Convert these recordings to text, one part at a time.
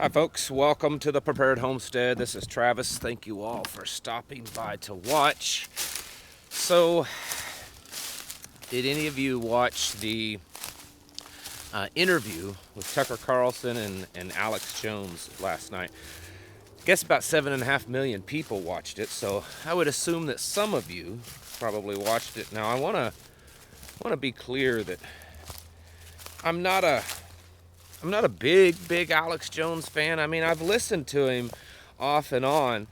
Hi folks, welcome to the Prepared Homestead. This is Travis. Thank you all for stopping by to watch. So, did any of you watch the interview with Tucker Carlson and Alex Jones last night? I guess about 7.5 million people watched it, so I would assume that some of you probably watched it. Now I want to be clear that I'm not a big Alex Jones fan. I mean, I've listened to him off and on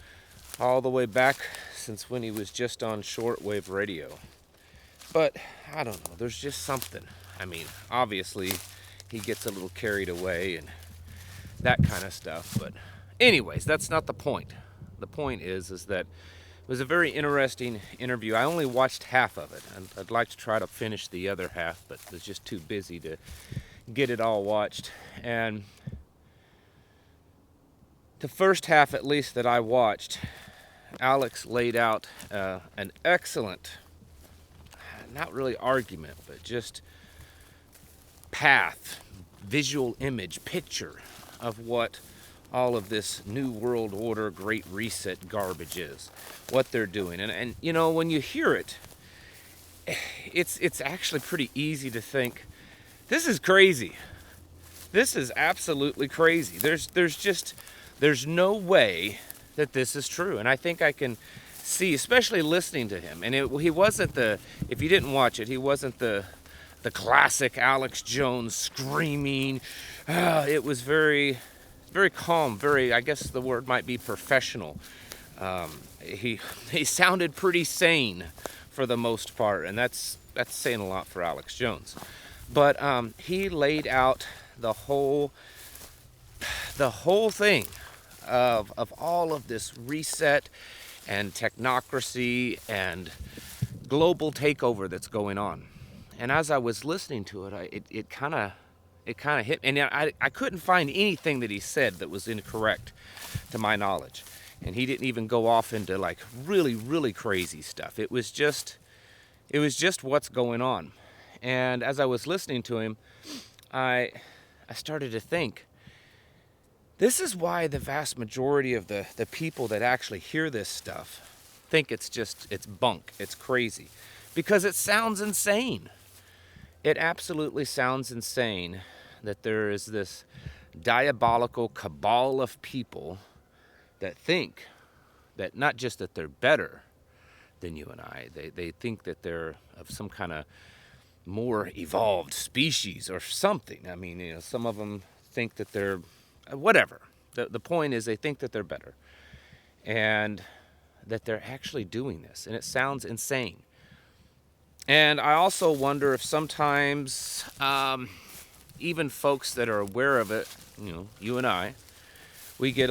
all the way back since when he was just on shortwave radio. But I don't know, there's just something. I mean, obviously he gets a little carried away and that kind of stuff, but anyways, that's not the point. The point is that it was a very interesting interview. I only watched half of it, and I'd like to try to finish the other half, but was just too busy to get it all watched. And the first half, at least, that I watched, Alex laid out an excellent, not really argument, but just path, visual image, picture of what all of this New World Order, Great Reset garbage is, what they're doing. And you know, when you hear it, it's actually pretty easy to think, this is crazy. This is absolutely crazy. There's no way that this is true. And I think I can see, especially listening to him. And he wasn't if you didn't watch it, he wasn't the classic Alex Jones screaming. It was very, very calm. Very, I guess the word might be professional. He sounded pretty sane for the most part, and that's saying a lot for Alex Jones. But he laid out the whole thing of all of this reset and technocracy and global takeover that's going on. And as I was listening to it, it kind of hit me. And I couldn't find anything that he said that was incorrect to my knowledge. And he didn't even go off into like really, really crazy stuff. It was just what's going on. And as I was listening to him, I started to think, this is why the vast majority of the people that actually hear this stuff think it's bunk, it's crazy. Because it sounds insane. It absolutely sounds insane that there is this diabolical cabal of people that think that not just that they're better than you and I, they think that they're of some kind of more evolved species or something. I mean, you know, some of them think that they're whatever. The point is they think that they're better and that they're actually doing this, and it sounds insane. And I also wonder if sometimes even folks that are aware of it, you know, you and I, we get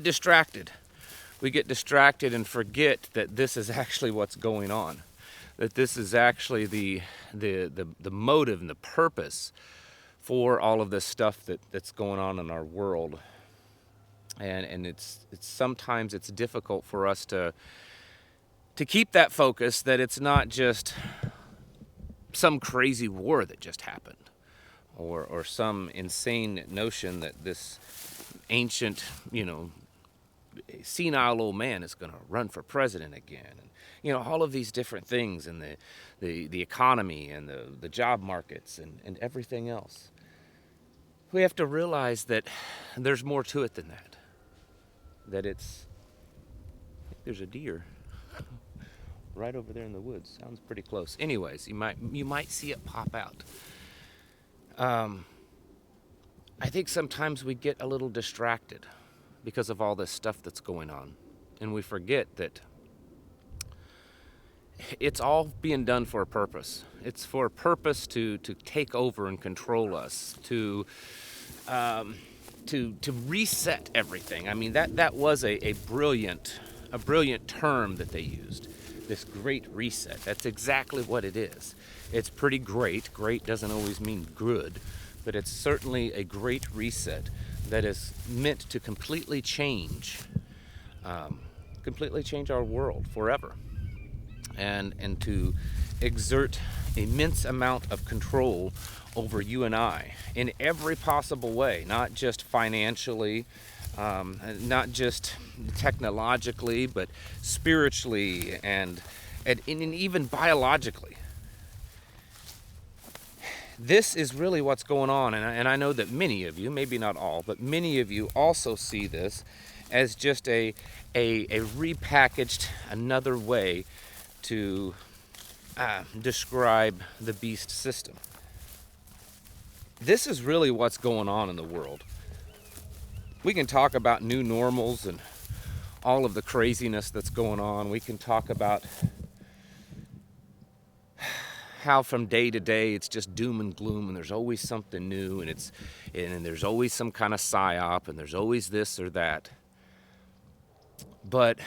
distracted. We get distracted and forget that this is actually what's going on. That this is actually the motive and the purpose for all of this stuff that's going on in our world. And it's sometimes it's difficult for us to keep that focus, that it's not just some crazy war that just happened, or some insane notion that this ancient, you know, senile old man is going to run for president again. And, you know, all of these different things, and the economy and the job markets and everything else. We have to realize that there's more to it than that. That there's a deer right over there in the woods. Sounds pretty close. Anyways, you might see it pop out. I think sometimes we get a little distracted because of all this stuff that's going on, and we forget that it's all being done for a purpose. It's for a purpose to take over and control us, to reset everything. I mean, that was a brilliant term that they used. This great reset. That's exactly what it is. It's pretty great. Great doesn't always mean good, but it's certainly a great reset that is meant to completely change our world forever, and to exert immense amount of control over you and I in every possible way, not just financially, not just technologically, but spiritually and even biologically. This is really what's going on, and I know that many of you, maybe not all, but many of you also see this as just a repackaged, another way to describe the beast system. This is really what's going on in the world. We can talk about new normals and all of the craziness that's going on. We can talk about how from day to day it's just doom and gloom, and there's always something new, and there's always some kind of psyop, and there's always this or that. But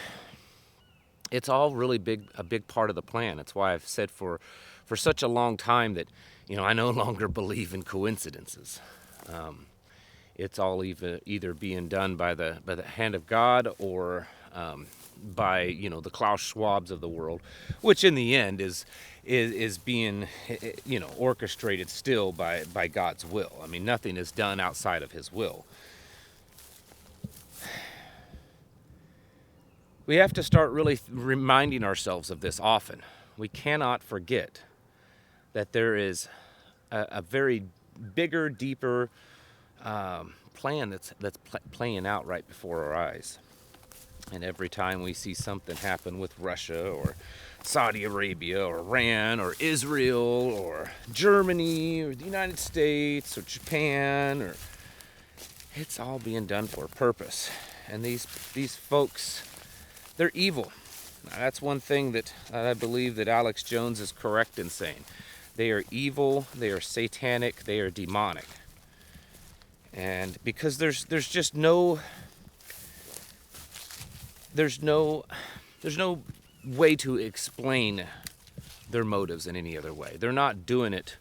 it's all really a big part of the plan. That's why I've said for such a long time that, I no longer believe in coincidences. It's all either being done by the hand of God or by the Klaus Schwabs of the world, which in the end is being orchestrated still by God's will. I mean, nothing is done outside of His will. We have to start really reminding ourselves of this often. We cannot forget that there is a very bigger, deeper plan that's playing out right before our eyes. And every time we see something happen with Russia or Saudi Arabia or Iran or Israel or Germany or the United States or Japan, it's all being done for a purpose. And these folks, they're evil. Now, that's one thing that I believe that Alex Jones is correct in saying. They are evil, they are satanic, they are demonic. And because there's just no way to explain their motives in any other way. They're not doing it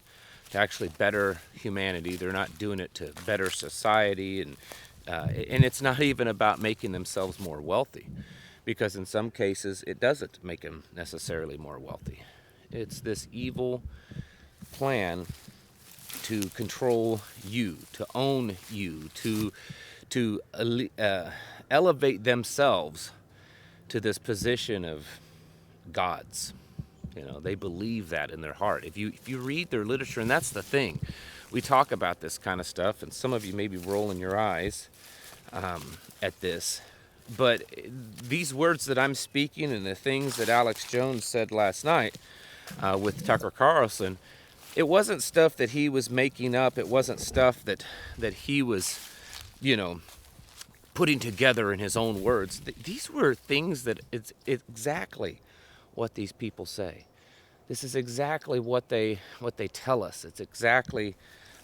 to actually better humanity. They're not doing it to better society, and it's not even about making themselves more wealthy, because in some cases it doesn't make them necessarily more wealthy. It's this evil plan to control you, to own you, to elevate themselves to this position of gods. They believe that in their heart. If you read their literature, and that's the thing, we talk about this kind of stuff, and some of you may be rolling your eyes at this, but these words that I'm speaking and the things that Alex Jones said last night with Tucker Carlson, it wasn't stuff that he was making up. It wasn't stuff that he was, putting together in his own words. These were things that it's exactly what these people say. This is exactly what they tell us. It's exactly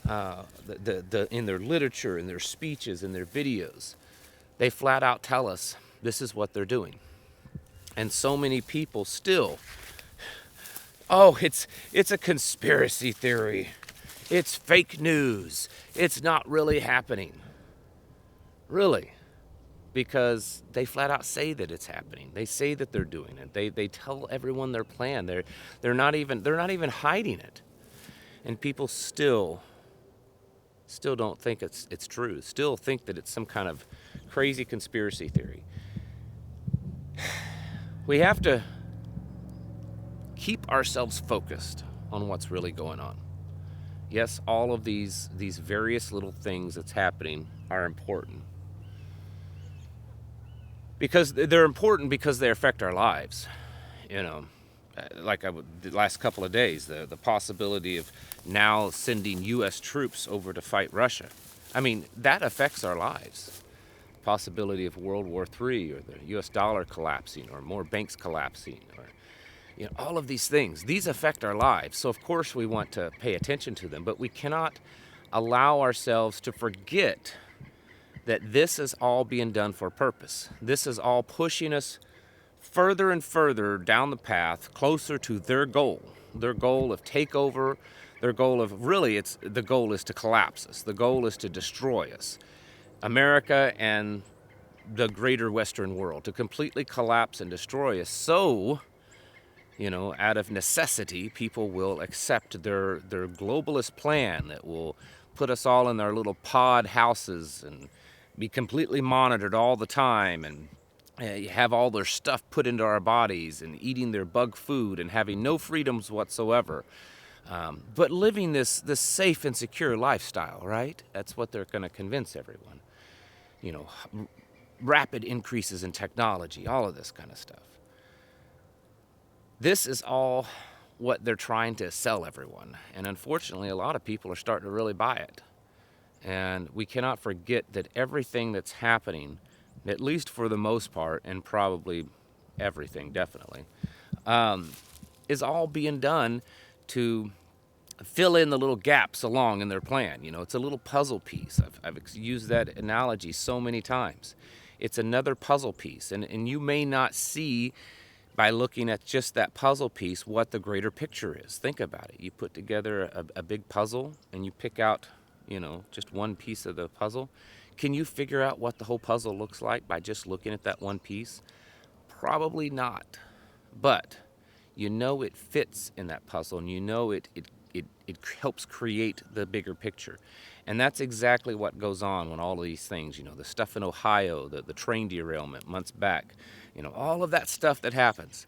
in their literature, in their speeches, in their videos. They flat out tell us this is what they're doing. And so many people still, it's a conspiracy theory. It's fake news. It's not really happening. Really. Because they flat out say that it's happening. They say that they're doing it. They tell everyone their plan. They're not even hiding it. And people still don't think it's true. Still think that it's some kind of crazy conspiracy theory. We have to keep ourselves focused on what's really going on. Yes, all of these various little things that's happening are important. Because they're important because they affect our lives. Like the last couple of days, the possibility of now sending U.S. troops over to fight Russia. I mean, that affects our lives. Possibility of World War III, or the U.S. dollar collapsing, or more banks collapsing, or all of these things. These affect our lives. So of course we want to pay attention to them, but we cannot allow ourselves to forget that this is all being done for a purpose. This is all pushing us further and further down the path, closer to their goal of takeover, their goal of, the goal is to collapse us. The goal is to destroy us. America and the greater Western world, to completely collapse and destroy us so Out of necessity, people will accept their globalist plan that will put us all in our little pod houses and be completely monitored all the time, and have all their stuff put into our bodies, and eating their bug food and having no freedoms whatsoever. But living this safe and secure lifestyle, right? That's what they're going to convince everyone. Rapid increases in technology, all of this kind of stuff. This is all what they're trying to sell everyone. And unfortunately, a lot of people are starting to really buy it. And we cannot forget that everything that's happening, at least for the most part, and probably everything, definitely, is all being done to fill in the little gaps along in their plan. It's a little puzzle piece. I've used that analogy so many times. It's another puzzle piece. And you may not see, by looking at just that puzzle piece, what the greater picture is. Think about it. You put together a big puzzle and you pick out, just one piece of the puzzle. Can you figure out what the whole puzzle looks like by just looking at that one piece? Probably not. But it fits in that puzzle, and it helps create the bigger picture. And that's exactly what goes on when all of these things, the stuff in Ohio, the train derailment months back, all of that stuff that happens.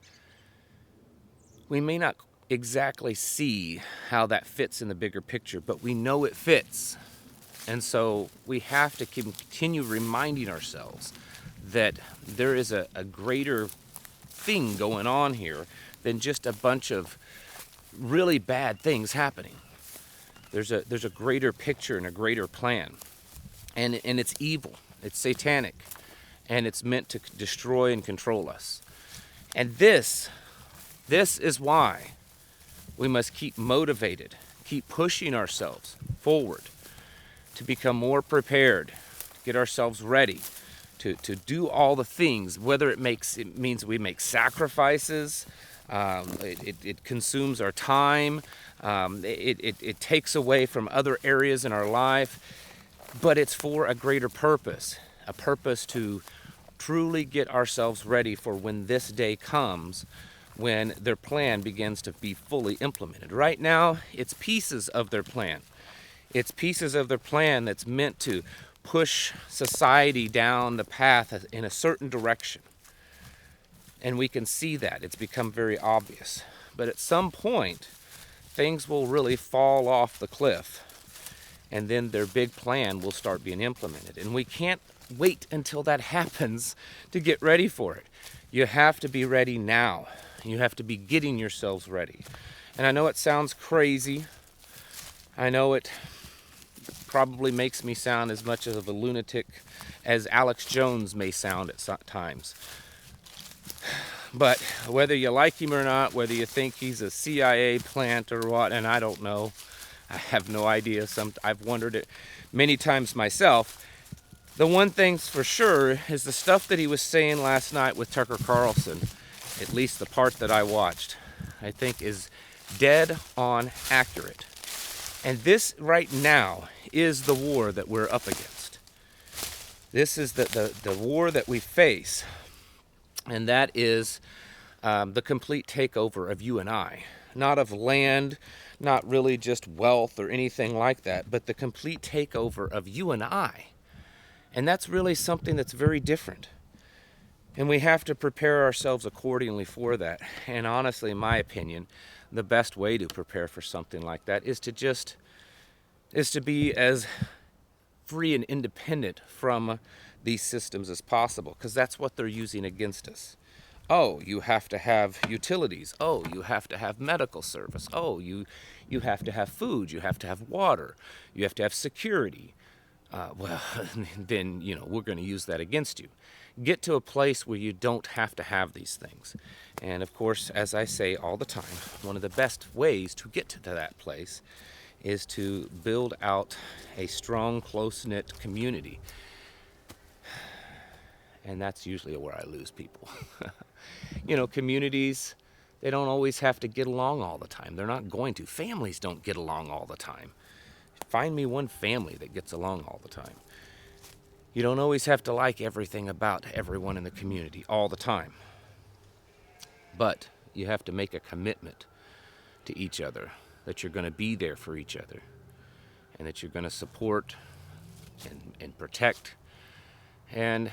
We may not exactly see how that fits in the bigger picture, but we know it fits. And so we have to continue reminding ourselves that there is a greater thing going on here than just a bunch of really bad things happening. There's a greater picture and a greater plan. And it's evil. It's satanic. And it's meant to destroy and control us. And this is why we must keep motivated, keep pushing ourselves forward to become more prepared, to get ourselves ready, to do all the things, whether it means we make sacrifices, it consumes our time, it takes away from other areas in our life, but it's for a greater purpose, a purpose to truly get ourselves ready for when this day comes, when their plan begins to be fully implemented. Right now, it's pieces of their plan. It's pieces of their plan that's meant to push society down the path in a certain direction. And we can see that. It's become very obvious. But at some point, things will really fall off the cliff, and then their big plan will start being implemented. And we can't wait until that happens to get ready for it. You have to be ready now. You have to be getting yourselves ready. And I know it sounds crazy. I know it probably makes me sound as much of a lunatic as Alex Jones may sound at times. But whether you like him or not, whether you think he's a CIA plant or what, and I don't know, I have no idea. I've wondered it many times myself. The one thing's for sure is the stuff that he was saying last night with Tucker Carlson, at least the part that I watched, I think is dead on accurate. And this right now is the war that we're up against. This is the war that we face, and that is the complete takeover of you and I. Not of land, not really just wealth or anything like that, but the complete takeover of you and I. And that's really something that's very different. And we have to prepare ourselves accordingly for that. And honestly, in my opinion, the best way to prepare for something like that is to be as free and independent from these systems as possible, because that's what they're using against us. Oh, you have to have utilities. Oh, you have to have medical service. Oh, you have to have food. You have to have water. You have to have security. Well, then, we're going to use that against you. Get to a place where you don't have to have these things. And of course, as I say all the time, one of the best ways to get to that place is to build out a strong, close-knit community. And that's usually where I lose people. Communities, they don't always have to get along all the time. They're not going to. Families don't get along all the time. Find me one family that gets along all the time. You don't always have to like everything about everyone in the community all the time. But You have to make a commitment to each other, that you're going to be there for each other, and that you're going to support and protect and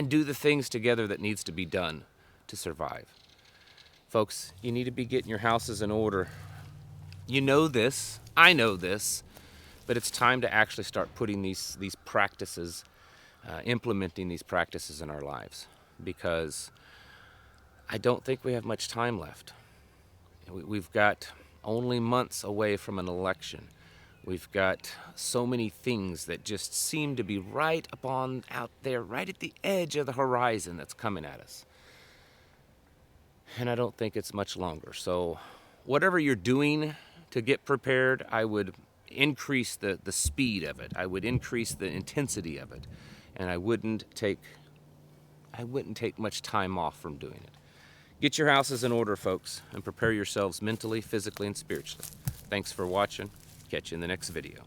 do the things together that needs to be done to survive. Folks, you need to be getting your houses in order. You know this, I know this, but it's time to actually start putting these practices, implementing these practices in our lives, because I don't think we have much time left. We've got only months away from an election. We've got so many things that just seem to be right upon out there, right at the edge of the horizon that's coming at us. And I don't think it's much longer. So whatever you're doing to get prepared, I would increase the speed of it. I would increase the intensity of it. And I wouldn't take much time off from doing it. Get your houses in order, folks, and prepare yourselves mentally, physically, and spiritually. Thanks for watching. Catch you in the next video.